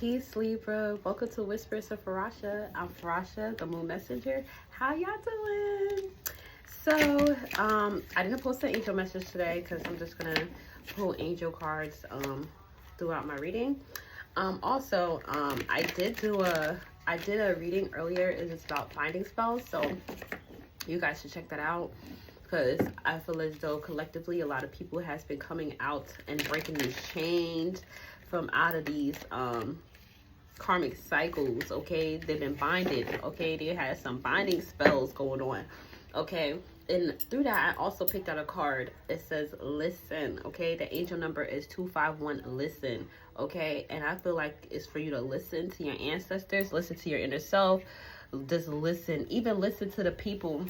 Peace, Libra. Welcome to Whispers of Farasha. I'm Farasha, the Moon Messenger. How y'all doing? So, I didn't post an angel message today because I'm just gonna pull angel cards throughout my reading. I did a reading earlier. It's about finding spells, so you guys should check that out, because I feel as though collectively a lot of people has been coming out and breaking these chains from out of these karmic cycles. Okay, they've been binded. Okay, they had some binding spells going on. Okay, and through that I also picked out a card. It says listen. Okay, the angel number is 251. Listen. Okay, and I feel like it's for you to listen to your ancestors, listen to your inner self, just listen, even listen to the people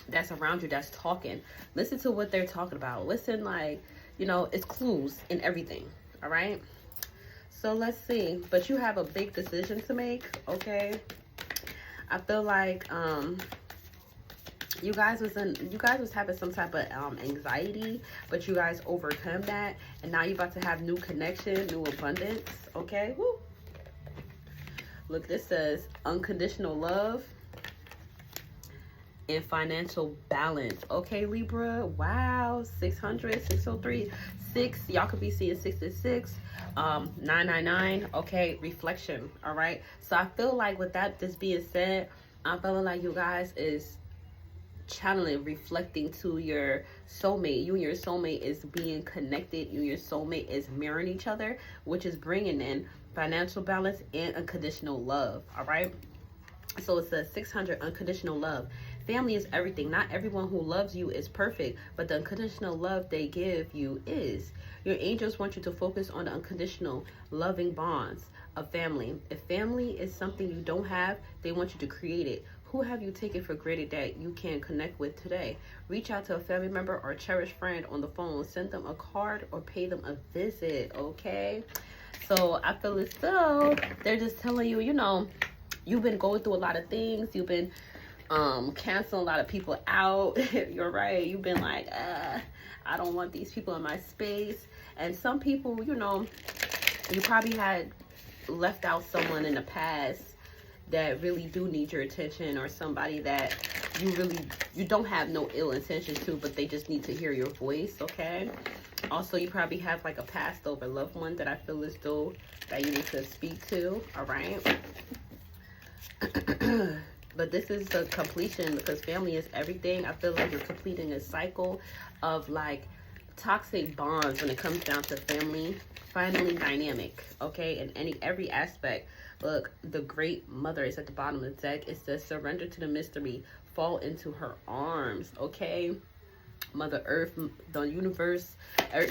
that's around you that's talking. Listen to what they're talking about. Listen, like, you know, it's clues in everything. All right, so let's see. But you have a big decision to make. Okay, I feel like you guys was having some type of anxiety, but you guys overcome that, and now you're about to have new connection, new abundance. Okay, woo. Look, this says unconditional love and financial balance. Okay, Libra. Wow. 600, 603, 6. Y'all could be seeing 66, 999. Okay, reflection. All right. So I feel like with this being said, I'm feeling like you guys is channeling, reflecting to your soulmate. You and your soulmate is being connected. You and your soulmate is mirroring each other, which is bringing in financial balance and unconditional love. All right. So it says 600, unconditional love. Family is everything. Not everyone who loves you is perfect, but the unconditional love they give you is. Your angels want you to focus on the unconditional loving bonds of family. If family is something you don't have, they want you to create it. Who have you taken for granted that you can connect with today? Reach out to a family member or cherished friend on the phone. Send them a card or pay them a visit. Okay, so I feel as though they're just telling you, you know, you've been going through a lot of things. You've been canceling a lot of people out. You're right. You've been like, I don't want these people in my space. And some people, you know, you probably had left out someone in the past that really do need your attention, or somebody that you don't have no ill intentions to, but they just need to hear your voice. Okay, also you probably have like a passed over loved one that I feel as though that you need to speak to. All right. But this is the completion, because family is everything. I feel like you're completing a cycle of like toxic bonds when it comes down to family. Finally dynamic. Okay, in every aspect. Look, the great mother is at the bottom of the deck. It says surrender to the mystery, fall into her arms. Okay, Mother Earth, the universe,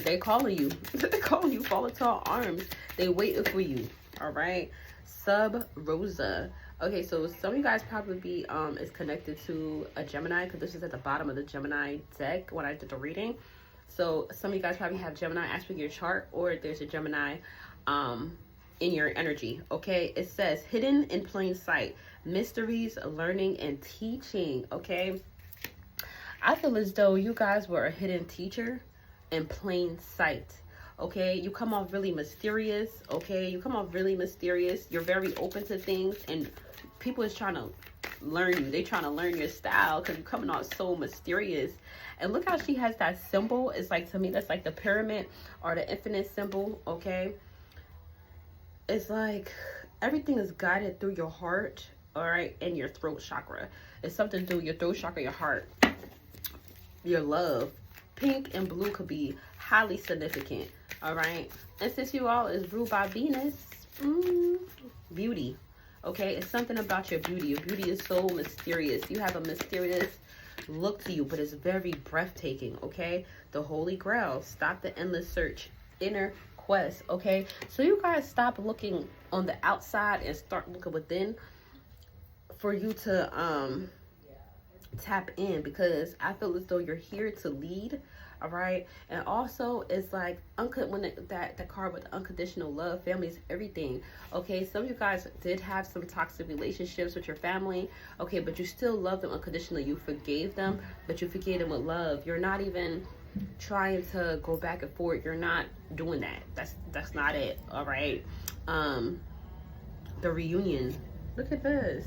they calling you. They're calling you. Fall into her arms. They waiting for you. All right. Sub Rosa. Okay, so some of you guys probably is connected to a Gemini, because this is at the bottom of the Gemini deck when I did the reading. So some of you guys probably have Gemini aspect in your chart, or there's a Gemini in your energy. Okay, it says hidden in plain sight, mysteries, learning, and teaching. Okay, I feel as though you guys were a hidden teacher in plain sight. Okay, you come off really mysterious. Okay, you come off really mysterious. You're very open to things, and people is trying to learn you. They trying to learn your style, because you're coming off so mysterious. And look how she has that symbol. It's like, to me, that's like the pyramid or the infinite symbol. Okay, it's like everything is guided through your heart. All right, and your throat chakra. It's something to do with your throat chakra, your heart, your love. Pink and blue could be highly significant. All right, and since you all is ruled by Venus, beauty. Okay, it's something about your beauty. Your beauty is so mysterious. You have a mysterious look to you, but it's very breathtaking. Okay, the Holy Grail. Stop the endless search. Inner quest. Okay, so you guys stop looking on the outside and start looking within for you to tap in, because I feel as though you're here to lead. All right, and also it's like when that card with unconditional love, family is everything. Okay, some of you guys did have some toxic relationships with your family. Okay, but you still love them unconditionally. You forgave them, but you forgave them with love. You're not even trying to go back and forth. You're not doing that. That's not it. All right. The reunion. Look at this.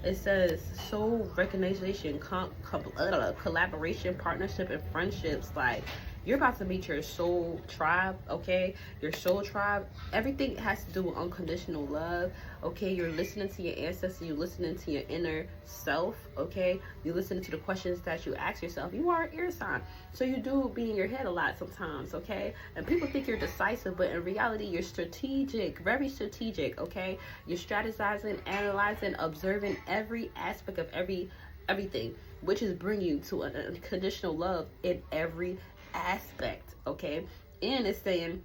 It says soul recognition, collaboration, partnership, and friendships. Like, you're about to meet your soul tribe, okay? Your soul tribe. Everything has to do with unconditional love, okay? You're listening to your ancestors. You're listening to your inner self, okay? You're listening to the questions that you ask yourself. You are an air sign, so you do be in your head a lot sometimes, okay? And people think you're decisive, but in reality, you're strategic, very strategic, okay? You're strategizing, analyzing, observing every aspect of everything, which is bringing you to an unconditional love in every aspect, okay? And it's saying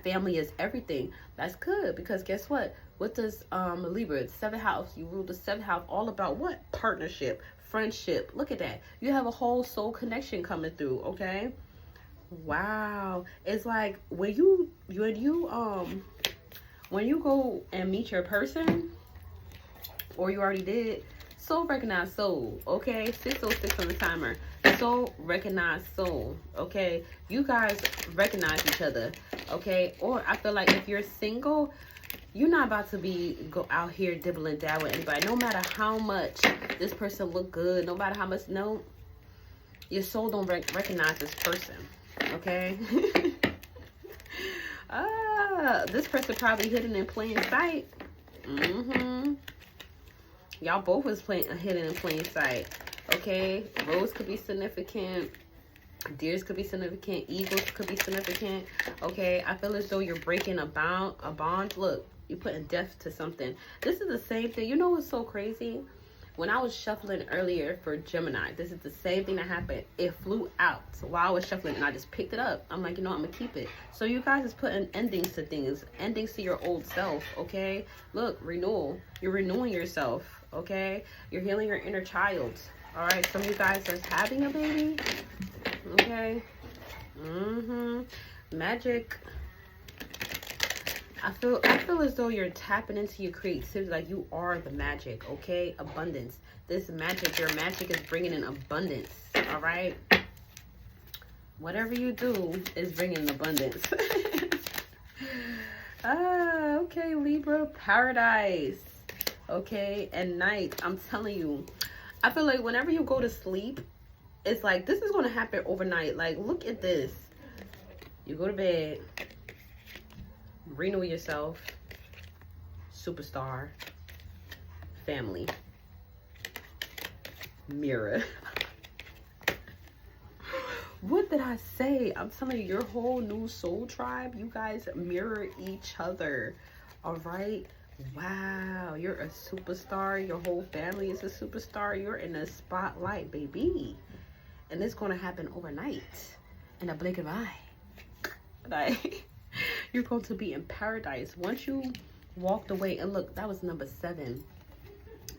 family is everything. That's good, because guess what does Libra, seventh house, you rule the seventh house, all about what? Partnership, friendship. Look at that. You have a whole soul connection coming through, okay? Wow. It's like when you go and meet your person, or you already did, soul recognize soul, okay? 606 on the timer. Soul recognize soul, okay? You guys recognize each other, okay? Or I feel like if you're single, you're not about to go out here dibbling down with anybody. No matter how much this person look good, no matter how much, no, your soul don't recognize this person, okay? This person probably hidden in plain sight. Y'all both was hidden in plain sight, okay? Rose could be significant. Deers could be significant. Eagles could be significant, okay? I feel as though you're breaking a bond. Look, you're putting death to something. This is the same thing. You know what's so crazy? When I was shuffling earlier for Gemini, this is the same thing that happened. It flew out while I was shuffling, and I just picked it up. I'm like, you know, I'm going to keep it. So you guys is putting endings to things, endings to your old self, okay? Look, renewal. You're renewing yourself, okay? You're healing your inner child, all right? Some of you guys are having a baby, okay? Magic. I feel as though you're tapping into your creativity, like you are the magic, okay? Abundance. This magic, your magic is bringing in abundance, all right? Whatever you do is bringing abundance. Okay, Libra, paradise, okay? And night, I'm telling you, I feel like whenever you go to sleep, it's like this is going to happen overnight. Like, look at this. You go to bed, renew yourself, superstar, family, mirror. What did I say? I'm telling you, your whole new soul tribe, you guys mirror each other, all right? Wow, you're a superstar. Your whole family is a superstar. You're in the spotlight, baby. And it's going to happen overnight, in a blink of an eye. Like, you're going to be in paradise. Once you walked away, and look, that was number 7.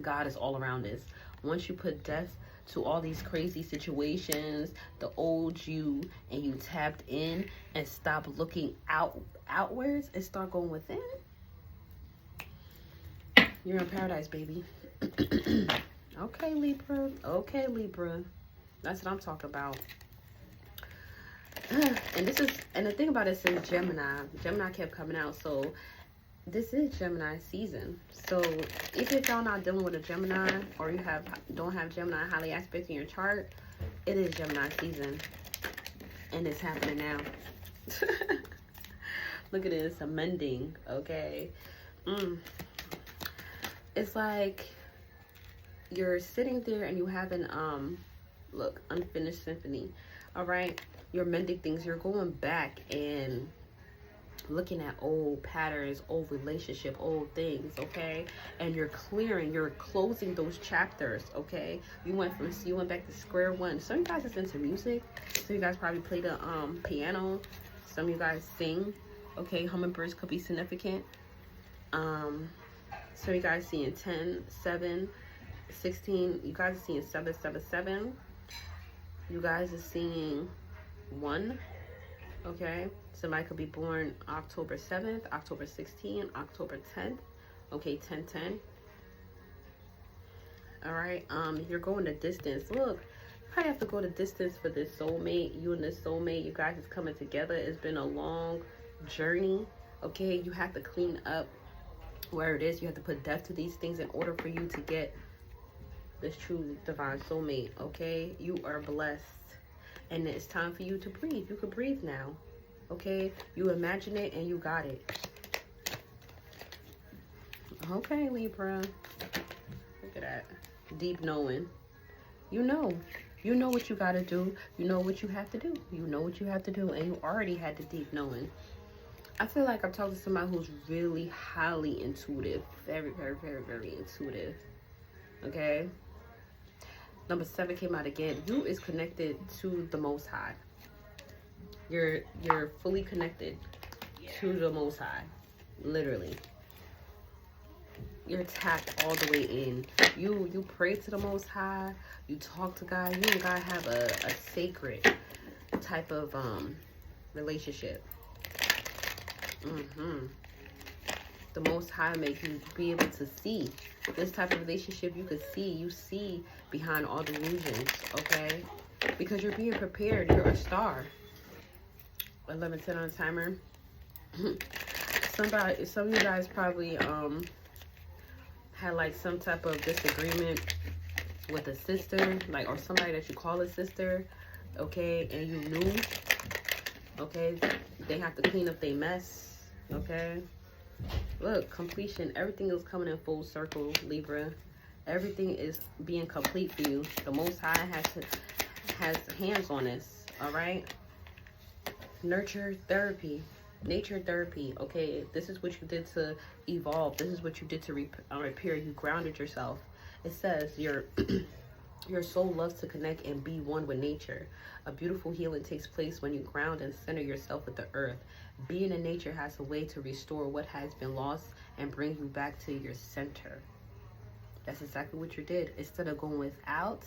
God is all around us. Once you put death to all these crazy situations, the old you, and you tapped in and stop looking outwards and start going within, you're in paradise, baby. Okay, Libra. Okay, Libra. That's what I'm talking about. And the thing about it, since Gemini kept coming out, so this is Gemini season. So even if y'all not dealing with a Gemini, or you don't have Gemini highly aspect in your chart, it is Gemini season, and it's happening now. Look at this, amending, okay? It's like you're sitting there and you have an look, unfinished symphony, all right? You're mending things. You're going back and looking at old patterns, old relationship, old things, okay? And you're closing those chapters, okay? You went back to square one. Some of you guys is into music. Some of you guys probably play the piano. Some of you guys sing, okay? Hummingbirds could be significant. Some of you guys seeing 10, 7, 16. You guys are seeing 7, 7, 7. You guys are seeing 1, okay? Somebody could be born October 7th, October 16th, October 10th, okay? 10, 10. All right, you're going the distance. Look, you probably have to go the distance for this soulmate. You and this soulmate, you guys is coming together. It's been a long journey, okay? You have to clean up Where it is, you have to put death to these things in order for you to get this true divine soulmate, okay? You are blessed. And it's time for you to breathe. You can breathe now, okay? You imagine it and you got it. Okay, Libra. Look at that. Deep knowing. You know what you got to do. You know what you have to do. You know what you have to do. And you already had the deep knowing. I feel like I'm talking to somebody who's really highly intuitive. Very, very, very, very intuitive. Okay? Number 7 came out again. You is connected to the Most High. You're fully connected to the Most High. Literally. You're tapped all the way in. You pray to the Most High. You talk to God. You and God have a sacred type of relationship. The Most High makes you be able to see. This type of relationship you could see. You see behind all delusions, okay? Because you're being prepared. You're a star. 11:10 on the timer. Some of you guys probably had like some type of disagreement with a sister, like, or somebody that you call a sister, okay? And you knew, okay, they have to clean up their mess, okay? Look, completion. Everything is coming in full circle, Libra. Everything is being complete for you. The Most High has hands on this, all right? Nurture therapy. Nature therapy, okay? This is what you did to evolve. This is what you did to repair. You grounded yourself. It says your soul loves to connect and be one with nature. A beautiful healing takes place when you ground and center yourself with the earth. Being in nature has a way to restore what has been lost and bring you back to your center. That's exactly what you did. Instead of going without,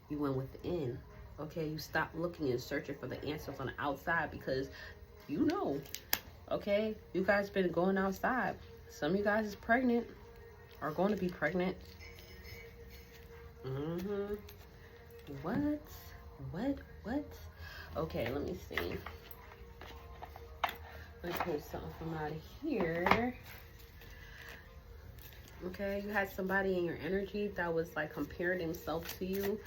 you went within. Okay, you stopped looking and searching for the answers on the outside because you know, okay? You guys been going outside. Some of you guys is pregnant or going to be pregnant. What? Okay, let me see. Let's pull something from out of here. Okay, you had somebody in your energy that was like comparing themselves to you.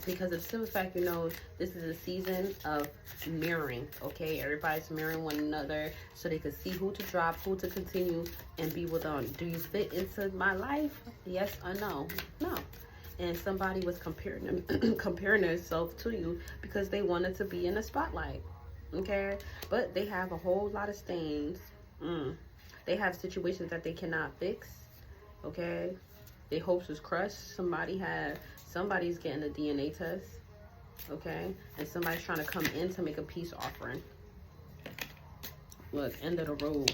Because of simple fact, you know, this is a season of mirroring, okay? Everybody's mirroring one another so they can see who to drop, who to continue, and be with on. Do you fit into my life? Yes or no? No. And somebody was comparing themselves to you because they wanted to be in the spotlight, okay? But they have a whole lot of stains. They have situations that they cannot fix, okay? Their hopes was crushed. Somebody's getting a DNA test, okay? And somebody's trying to come in to make a peace offering. Look, end of the road.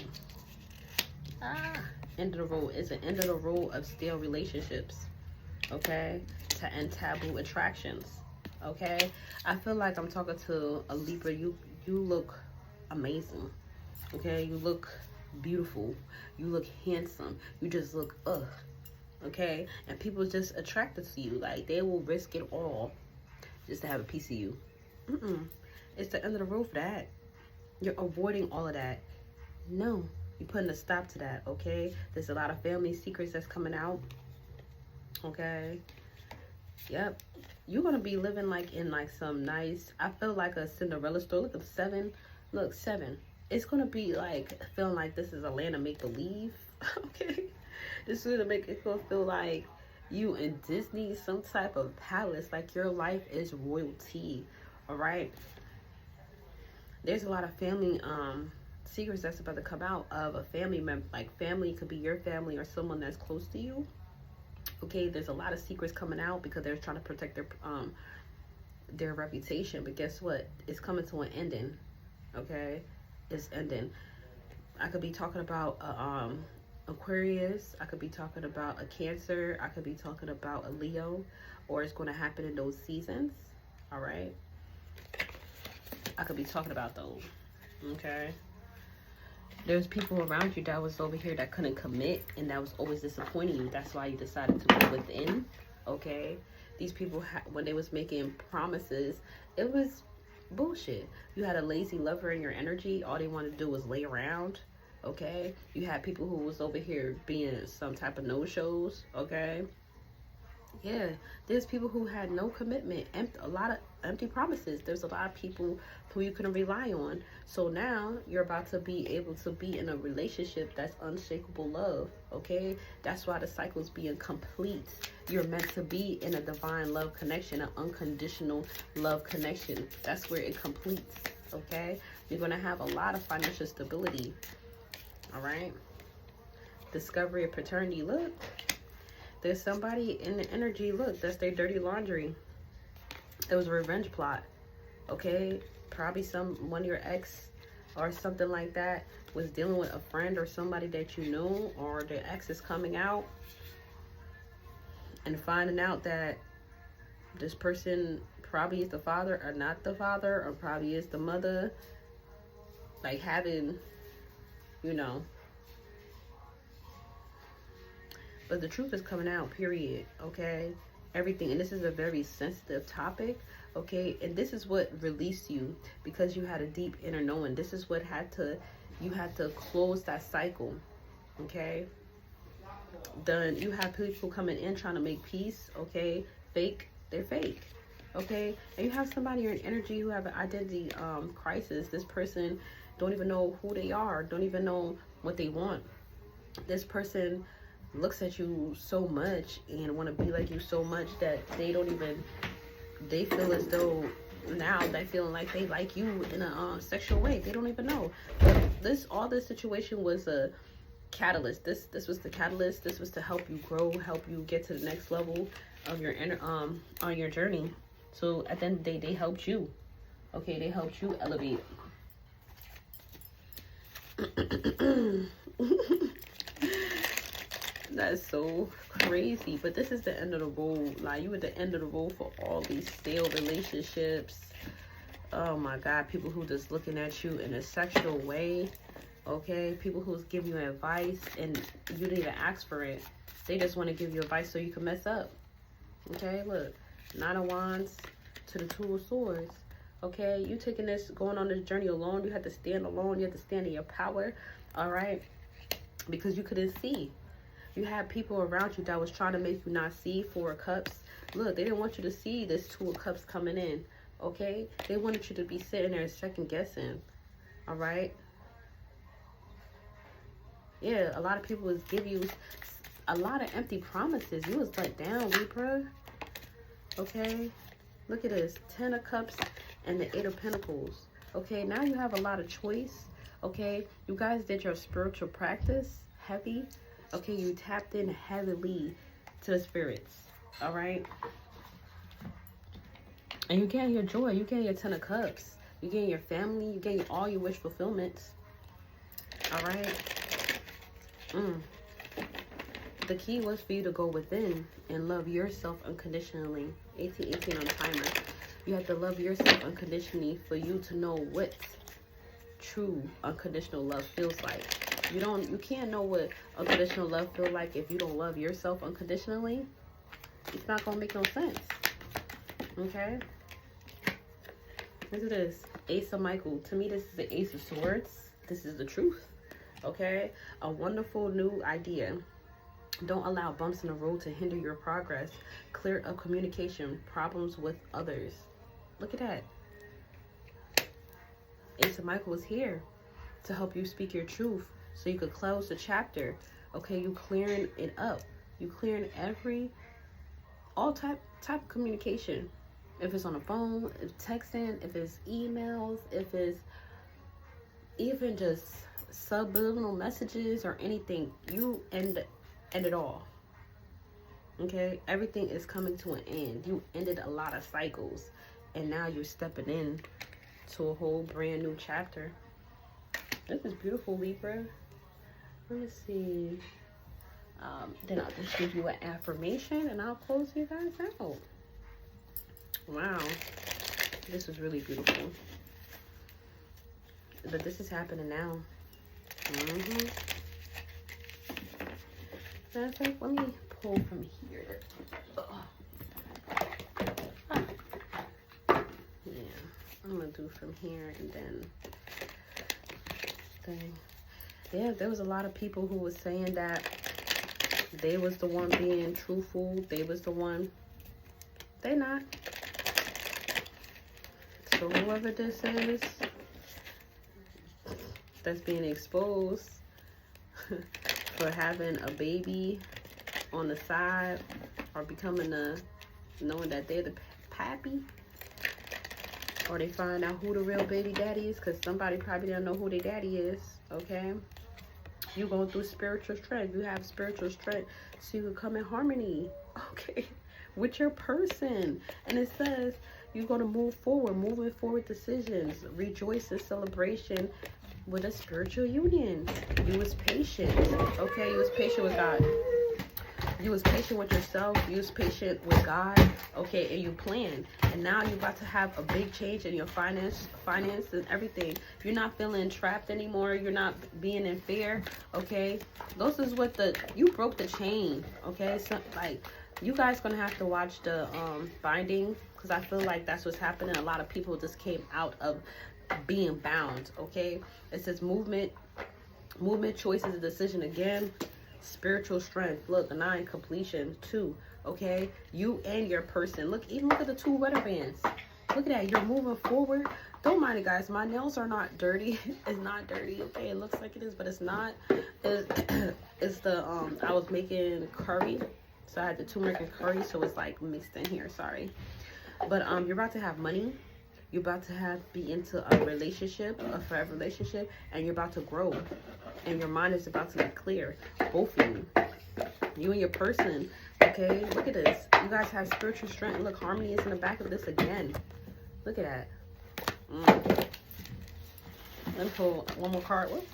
End of the road. It's an end of the road of stale relationships, okay? To end taboo attractions, okay? I feel like I'm talking to a Libra. You look amazing, okay? You look beautiful. You look handsome. You just look, okay? And people just attracted to you. Like, they will risk it all just to have a piece of you. It's the end of the road for that. You're avoiding all of that. No, you're putting a stop to that, okay? There's a lot of family secrets that's coming out, okay? Yep. You're going to be living like in like some nice, I feel like a Cinderella story. Look at 7. Look, 7. It's going to be like feeling like this is a land of make-believe, okay? This is going to make it feel like you in Disney, some type of palace, like your life is royalty, all right? There's a lot of family secrets that's about to come out of a family member. Like, family could be your family or someone that's close to you, okay? There's a lot of secrets coming out because they're trying to protect their reputation. But guess what? It's coming to an ending, okay? It's ending. I could be talking about Aquarius, I could be talking about a Cancer, I could be talking about a Leo, or it's going to happen in those seasons, all right? I could be talking about those, okay? There's people around you that was over here that couldn't commit, and that was always disappointing you. That's why you decided to go within, okay? These people, when they was making promises, it was bullshit. You had a lazy lover in your energy. All they wanted to do was lay around. Okay, you had people who was over here being some type of no-shows. Okay, yeah, there's people who had no commitment, a lot of empty promises. There's a lot of people who you couldn't rely on. So now you're about to be able to be in a relationship that's unshakable love. Okay, that's why the cycle's being complete. You're meant to be in a divine love connection, an unconditional love connection. That's where it completes. Okay, you're gonna have a lot of financial stability. All right, discovery of paternity. Look, there's somebody in the energy. Look, that's their dirty laundry. It was a revenge plot. Okay, probably one of your ex or something like that was dealing with a friend or somebody that you know, or the ex is coming out and finding out that this person probably is the father or not the father, or probably is the mother. Like having, you know. But the truth is coming out, period. Okay, everything. And this is a very sensitive topic. Okay, and this is what released you, because you had a deep inner knowing. This is what you had to close that cycle. Okay, done. You have people coming in trying to make peace. Okay, fake. They're fake. Okay, and you have somebody in energy who have an identity crisis. This person don't even know who they are, don't even know what they want. This person looks at you so much and want to be like you so much that they feel as though now they're feeling like they like you in a sexual way. They don't even know. But all this situation was a catalyst. This was the catalyst. This was to help you grow, help you get to the next level of your on your journey. So at the end of the day, they helped you. Okay, they helped you elevate. That's so crazy. But this is the end of the road. Like, you at the end of the road for all these stale relationships. Oh my God, people who just looking at you in a sexual way. Okay, people who's giving you advice and you didn't even ask for it. They just want to give you advice so you can mess up. Okay, look, Nine of Wands to the Two of Swords. Okay, you taking this, going on this journey alone. You have to stand alone. You have to stand in your power. All right, because you couldn't see. You had people around you that was trying to make you not see. Four of Cups. Look, they didn't want you to see this Two of Cups coming in. Okay, they wanted you to be sitting there second guessing. All right. Yeah, a lot of people was give you a lot of empty promises. You was let down, Libra. Okay, look at this. 10 of Cups and the 8 of Pentacles. Okay, now you have a lot of choice. Okay, you guys did your spiritual practice heavy. Okay, you tapped in heavily to the spirits. All right, and you gain your joy. You gain your 10 of Cups. You gain your family. You gain all your wish fulfillments. All right. The key was for you to go within and love yourself unconditionally. 1818 on timer. You have to love yourself unconditionally for you to know what true unconditional love feels like. You can't know what unconditional love feels like if you don't love yourself unconditionally. It's not gonna make no sense. Okay? Look at this. Ace of Michael. To me, this is the Ace of Swords. This is the truth. Okay? A wonderful new idea. Don't allow bumps in the road to hinder your progress. Clear up communication problems with others. Look at that. Ace of Michael is here to help you speak your truth so you could close the chapter. Okay, you clearing it up. You clearing all type of communication. If it's on the phone, if texting, if it's emails, if it's even just subliminal messages or anything, you end it all. Okay, everything is coming to an end. You ended a lot of cycles and now you're stepping in to a whole brand new chapter. This is beautiful, Libra. Let me see. Then I'll just give you an affirmation and I'll close you guys out. Wow, this is really beautiful. But this is happening now. Matter of fact, let me pull from here. Yeah, I'm gonna do from here and then thing. Yeah, there was a lot of people who was saying that they was the one being truthful. They was the one. They not. So whoever this is that's being exposed for having a baby on the side or becoming knowing that they're the pappy, or they find out who the real baby daddy is, because somebody probably don't know who their daddy is, okay? You going through spiritual strength. You have spiritual strength so you can come in harmony, okay, with your person. And it says you're going to move forward, moving forward decisions, rejoice in celebration with a spiritual union. You was patient, okay? You was patient with God. You was patient with yourself. You was patient with God, okay? And you planned. And now you're about to have a big change in your finance and everything. You're not feeling trapped anymore. You're not being in fear, okay? Those is what you broke the chain, okay? So, like, you guys gonna have to watch the binding, because I feel like that's what's happening. A lot of people just came out of being bound, okay? It says movement, choices, a decision again. Spiritual strength. Look, a 9, completion. 2, okay? You and your person. Look at the 2 rubber bands. Look at that. You're moving forward. Don't mind it, guys. My nails are not dirty. It's not dirty, okay? It looks like it is, but it's not. It's the I was making curry, so I had the turmeric curry, so it's like mixed in here. Sorry, but you're about to have money. You're about to be into a relationship, a forever relationship, and you're about to grow. And your mind is about to get clear. Both of you. You and your person. Okay? Look at this. You guys have spiritual strength. Look, harmony is in the back of this again. Look at that. Let me pull one more card. Whoop.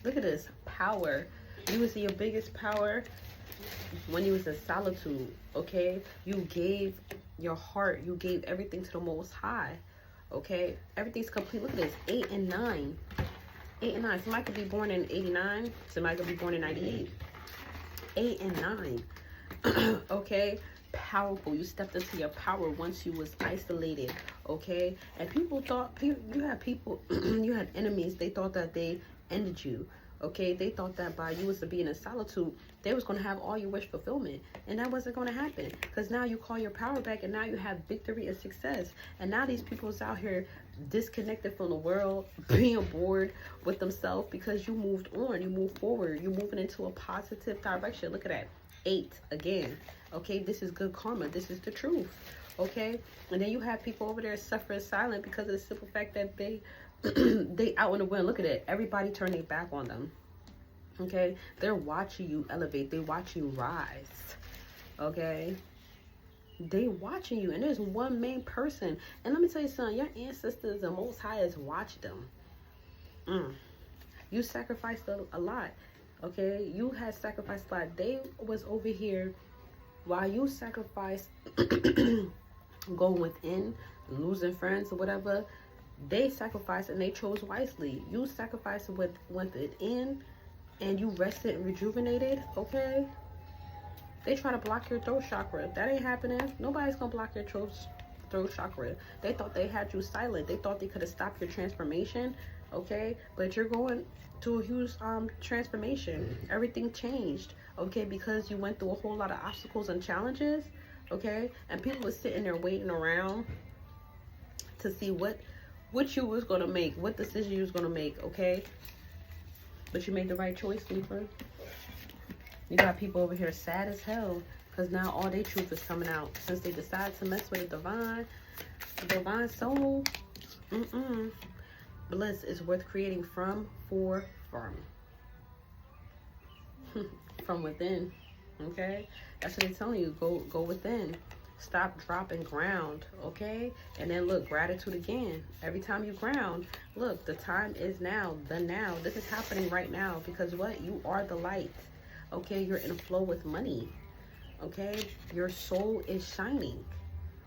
Look at this. Power. You was your biggest power when you was in solitude. Okay? You gave your heart. You gave everything to the Most High. Okay? Everything's complete. Look at this. 8 and 9. 8 and 9. Somebody could be born in 89. Somebody could be born in 98. 8 and 9. Okay? Powerful. You stepped into your power once you was isolated. Okay? And people thought, you had people, you had enemies. They thought that they ended you. Okay? They thought that by you was to being in solitude, they was going to have all your wish fulfillment. And that wasn't going to happen. Because now you call your power back, and now you have victory and success. And now these people's out here disconnected from the world, being bored with themselves because you moved on. You moved forward. You're moving into a positive direction. Look at that. 8 again. Okay? This is good karma. This is the truth. Okay? And then you have people over there suffering silent because of the simple fact that they they out in the wind. Look at it. Everybody turned their back on them. Okay? They're watching you elevate. They watch you rise. Okay? They watching you. And there's one main person. And let me tell you something. Your ancestors, the Most High, has watched them. You sacrificed a lot. Okay? You had sacrificed a lot. They was over here while you sacrificed going within, losing friends or whatever. They sacrificed and they chose wisely. You sacrificed went in and you rested and rejuvenated, okay? They try to block your throat chakra. That ain't happening. Nobody's gonna block your throat chakra. They thought they had you silent. They thought they could have stopped your transformation, okay? But you're going to a huge transformation. Everything changed, okay? Because you went through a whole lot of obstacles and challenges, okay? And people were sitting there waiting around to see what you was gonna make, what decision you was gonna make, okay? But you made the right choice, Libra. You got people over here sad as hell because now all their truth is coming out since they decided to mess with the divine soul. Bliss is worth creating from within. Okay, that's what they're telling you. Go within. Stop, drop, and ground, okay? And then look, gratitude again. Every time you ground, look, the time is now, the now. This is happening right now because what? You are the light, okay? You're in flow with money, okay? Your soul is shining,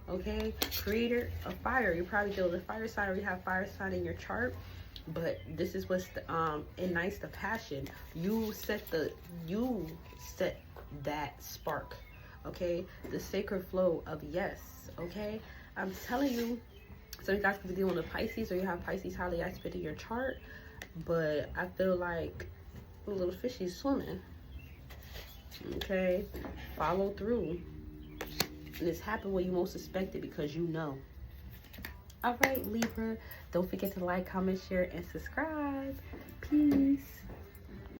okay? Creator of fire. You probably deal with fire sign or you have fire sign in your chart, but this is what's ignites the passion. You set that spark. Okay, the sacred flow of yes. Okay, I'm telling you, so you guys could be dealing with Pisces or you have Pisces highly aspect in your chart, but I feel like a little fishy swimming. Okay, follow through, and it's happened when you most suspect it because you know. All right, Libra, don't forget to like, comment, share, and subscribe. Peace.